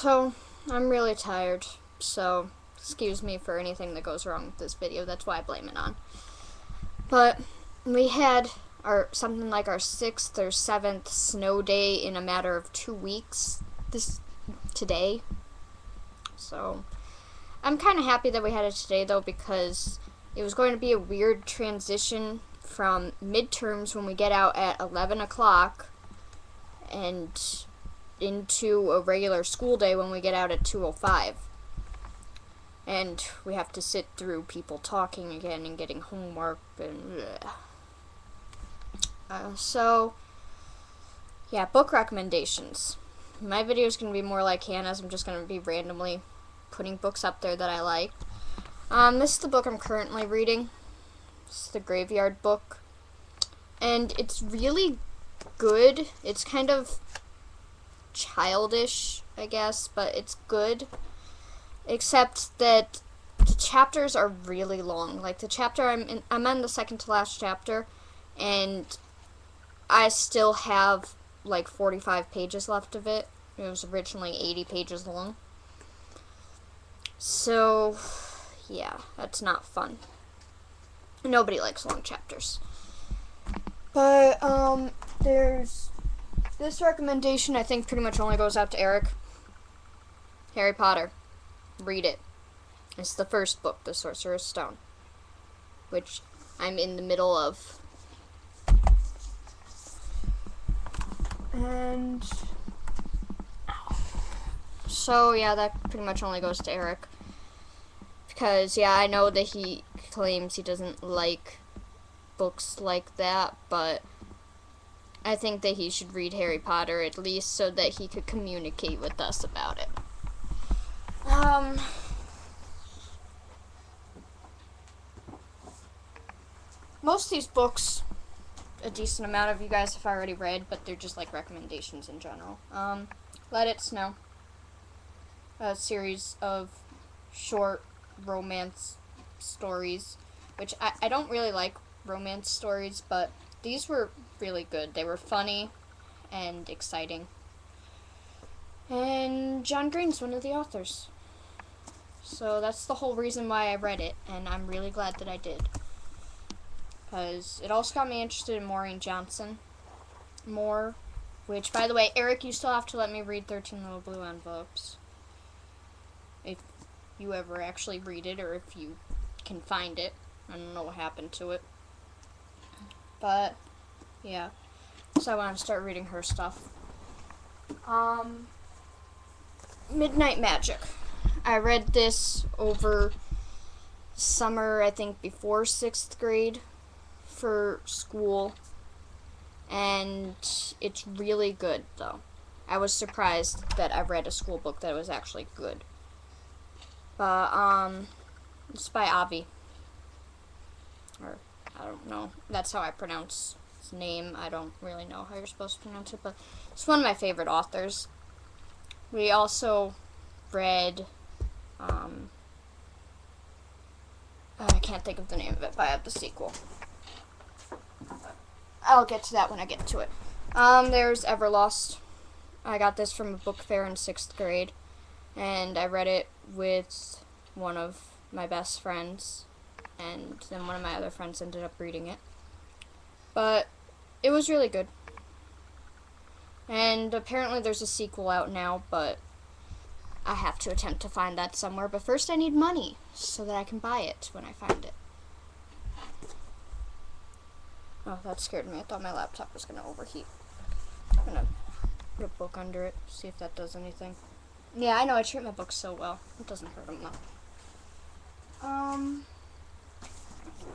So, I'm really tired, so excuse me for anything that goes wrong with this video. That's why I blame it on. But we had something like our 6th or 7th snow day in a matter of 2 weeks today. So, I'm kind of happy that we had it today, though, because it was going to be a weird transition from midterms when we get out at 11 o'clock and into a regular school day when we get out at 2:05. And we have to sit through people talking again and getting homework and so yeah, book recommendations. My video is going to be more like Hannah's. I'm just going to be randomly putting books up there that I like. This is the book I'm currently reading. It's the Graveyard Book. And it's really good. It's kind of childish, I guess, but it's good. Except that the chapters are really long. Like the chapter I'm on the second to last chapter, and I still have like 45 pages left of it. It was originally 80 pages long. So, yeah, that's not fun. Nobody likes long chapters. But, there's this recommendation I think pretty much only goes out to Eric. Harry Potter. Read it. It's the first book, The Sorcerer's Stone, which I'm in the middle of. And so, yeah, that pretty much only goes to Eric. Because, yeah, I know that he claims he doesn't like books like that, but I think that he should read Harry Potter at least so that he could communicate with us about it. Most of these books, a decent amount of you guys have already read, but they're just like recommendations in general. Let It Snow. A series of short romance stories, which I don't really like romance stories, but these were really good. They were funny and exciting. And John Green's one of the authors. So that's the whole reason why I read it, and I'm really glad that I did. Because it also got me interested in Maureen Johnson more, which, by the way, Eric, you still have to let me read 13 Little Blue Envelopes. If you ever actually read it, or if you can find it. I don't know what happened to it. But, yeah. So I want to start reading her stuff. Midnight Magic. I read this over summer, I think before 6th grade for school, and it's really good, though. I was surprised that I read a school book that was actually good. But, it's by Avi. Or, I don't know. That's how I pronounce his name. I don't really know how you're supposed to pronounce it, but it's one of my favorite authors. We also read, I can't think of the name of it, but I have the sequel. I'll get to that when I get to it. There's Everlost. I got this from a book fair in 6th grade, and I read it with one of my best friends, and then one of my other friends ended up reading it. But it was really good. And apparently there's a sequel out now, but I have to attempt to find that somewhere. But first I need money so that I can buy it when I find it. Oh, that scared me. I thought my laptop was going to overheat. I'm going to put a book under it, see if that does anything. Yeah, I know, I treat my books so well. It doesn't hurt them, though.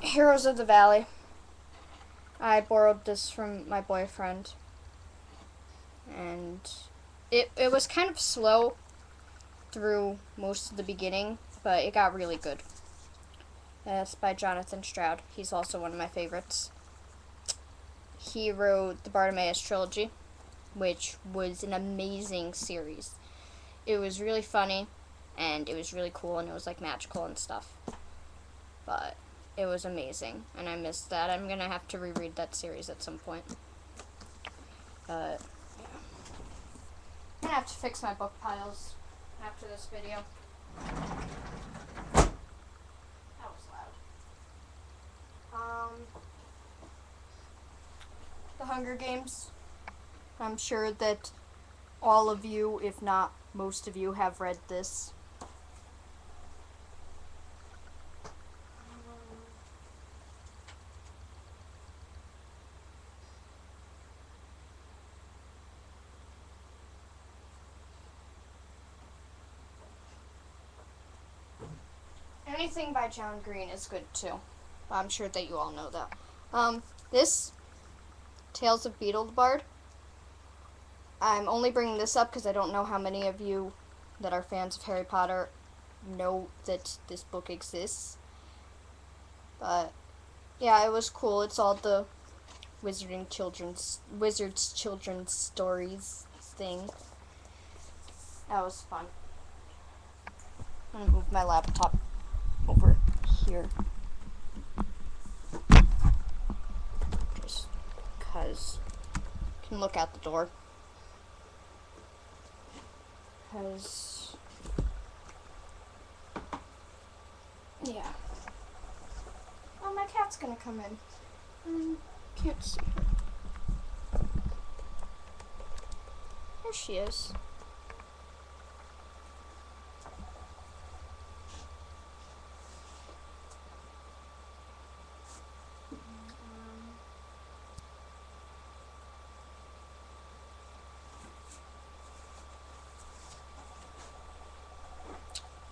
Heroes of the Valley. I borrowed this from my boyfriend. And it was kind of slow through most of the beginning, but it got really good. It's by Jonathan Stroud. He's also one of my favorites. He wrote the Bartimaeus trilogy, which was an amazing series. It was really funny, and it was really cool, and it was like magical and stuff. But it was amazing, and I missed that. I'm gonna have to reread that series at some point. But yeah. I'm gonna have to fix my book piles. after this video. That was loud. The Hunger Games. I'm sure that all of you, if not most of you, have read this. Anything by John Green is good too. I'm sure that you all know that. This Tales of Beetle the Bard. I'm only bringing this up because I don't know how many of you that are fans of Harry Potter know that this book exists. But yeah, it was cool. It's all the wizards children's stories thing. That was fun. I'm gonna move my laptop over here. Just because I can look out the door. Because, yeah. Oh, my cat's gonna come in. Can't see her. There she is.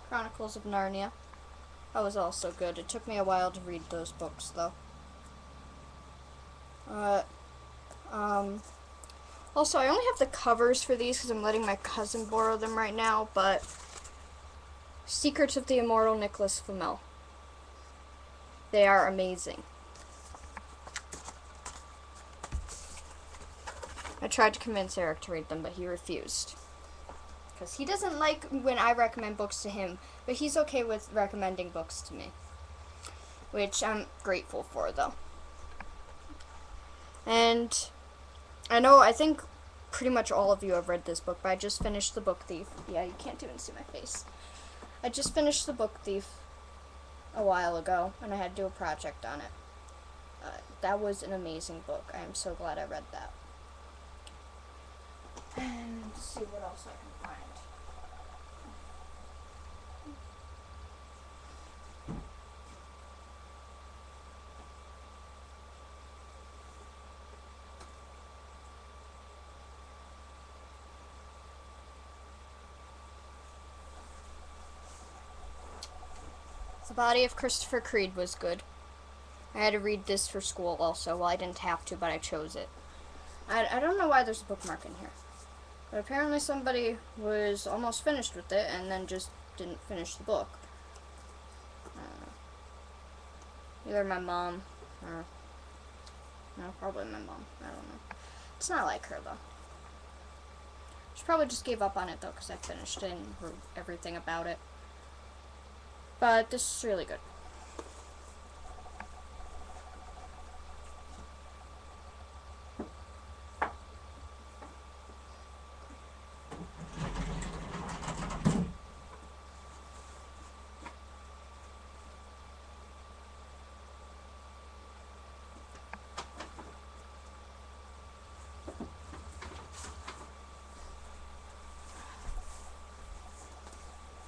Chronicles of Narnia. That was also good. It took me a while to read those books, though. Also, I only have the covers for these because I'm letting my cousin borrow them right now, but Secrets of the Immortal Nicholas Flamel. They are amazing. I tried to convince Eric to read them, but he refused. Because he doesn't like when I recommend books to him, but he's okay with recommending books to me. Which I'm grateful for, though. And I think pretty much all of you have read this book, but I just finished The Book Thief. Yeah, you can't even see my face. I just finished The Book Thief a while ago, and I had to do a project on it. That was an amazing book. I am so glad I read that. And let's see what else I can find. The Body of Christopher Creed was good. I had to read this for school also. Well, I didn't have to, but I chose it. I don't know why there's a bookmark in here. But apparently somebody was almost finished with it and then just didn't finish the book. Either my mom or... No, probably my mom. I don't know. It's not like her, though. She probably just gave up on it, though, because I finished it and wrote everything about it. But this is really good.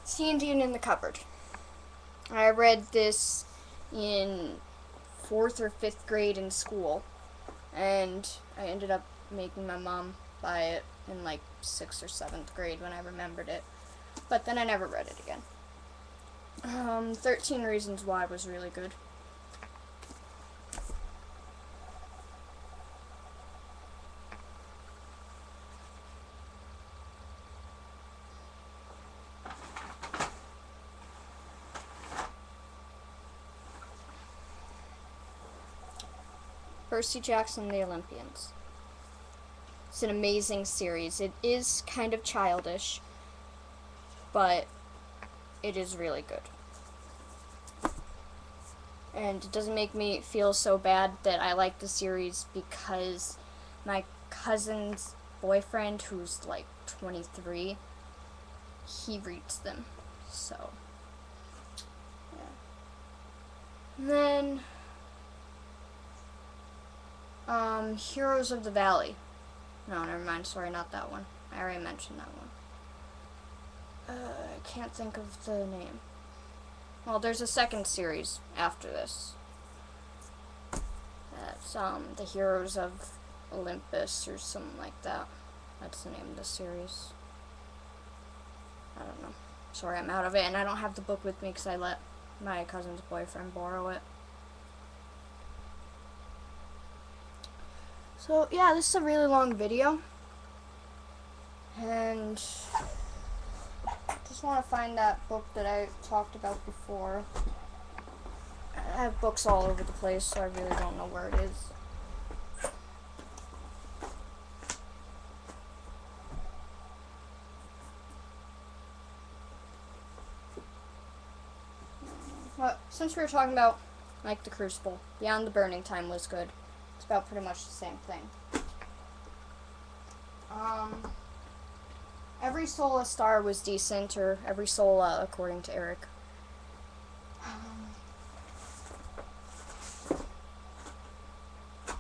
Sea Indian in the Cupboard. I read this in 4th or 5th grade in school, and I ended up making my mom buy it in like 6th or 7th grade when I remembered it, but then I never read it again. 13 Reasons Why was really good. Percy Jackson and the Olympians. It's an amazing series. It is kind of childish, but it is really good. And it doesn't make me feel so bad that I like the series because my cousin's boyfriend, who's like 23, he reads them. So, yeah. And then, Heroes of the Valley. No, never mind. Sorry, not that one. I already mentioned that one. I can't think of the name. Well, there's a second series after this. That's, the Heroes of Olympus or something like that. That's the name of the series. I don't know. Sorry, I'm out of it, and I don't have the book with me because I let my cousin's boyfriend borrow it. So, yeah, this is a really long video. And I just want to find that book that I talked about before. I have books all over the place, so I really don't know where it is. But since we were talking about, like, the Crucible, Beyond the Burning Time was good. It's about pretty much the same thing. Every Soul a Star was decent, or Every Soul according to Eric.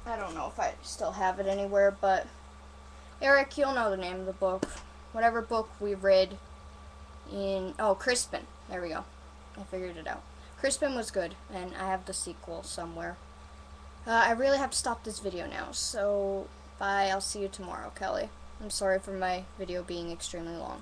I don't know if I still have it anywhere, but Eric, you'll know the name of the book. Whatever book we read in, Crispin. There we go. I figured it out. Crispin was good, and I have the sequel somewhere. I really have to stop this video now, so bye. I'll see you tomorrow, Kelly. I'm sorry for my video being extremely long.